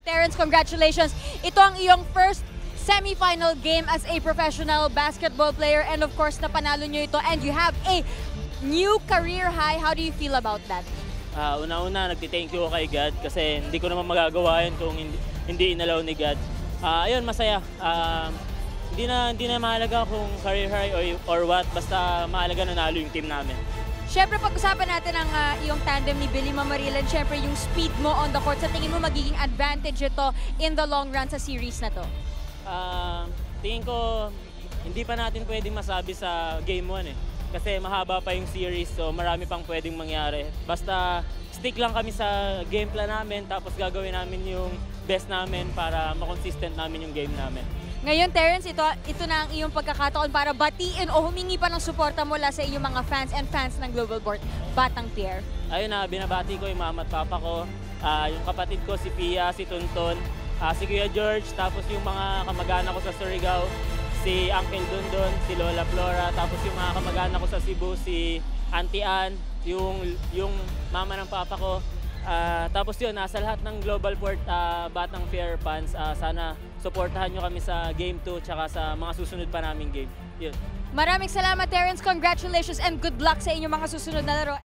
Terrence, congratulations. Ito ang iyong first semi-final game as a professional basketball player and of course napanalo nyo ito and you have a new career high. How do you feel about that? Una-una, nagti-thank you ako kay God kasi hindi ko naman magagawa yun kung hindi inalaw ni God. Ayun, masaya. Hindi na mahalaga kung career high or what, basta mahalaga nanalo yung team namin. Siyempre, pag-usapan natin ang iyong tandem ni Billy Mamarilan. Siyempre, yung speed mo on the court, sa tingin mo magiging advantage ito in the long run sa series na to? Tingin ko, hindi pa natin pwedeng masabi sa Game 1 eh. Kasi mahaba pa yung series, so marami pang pwedeng mangyari. Basta stick lang kami sa game plan namin, tapos gagawin namin yung best namin para makonsistent namin yung game namin. Ngayon, Terrence, ito na ang iyong pagkakataon para batiin o humingi pa ng suporta mula sa iyong mga fans and fans ng Global Board Batang Pierre. Ayun na, binabati ko yung mama at papa ko, yung kapatid ko si Pia, si Tonton, si Kuya George, tapos yung mga kamag-anak ko sa Surigao, si Uncle Dondon, si Lola Flora, tapos yung mga kamag-anak ko sa Cebu, si Auntie Ann, yung mama ng papa ko. Tapos yun, sa lahat ng Global Port Batang Fair fans, sana suportahan nyo kami sa Game 2 tsaka sa mga susunod pa naming game. Yun. Maraming salamat, Terrence. Congratulations and good luck sa inyong mga susunod na laro.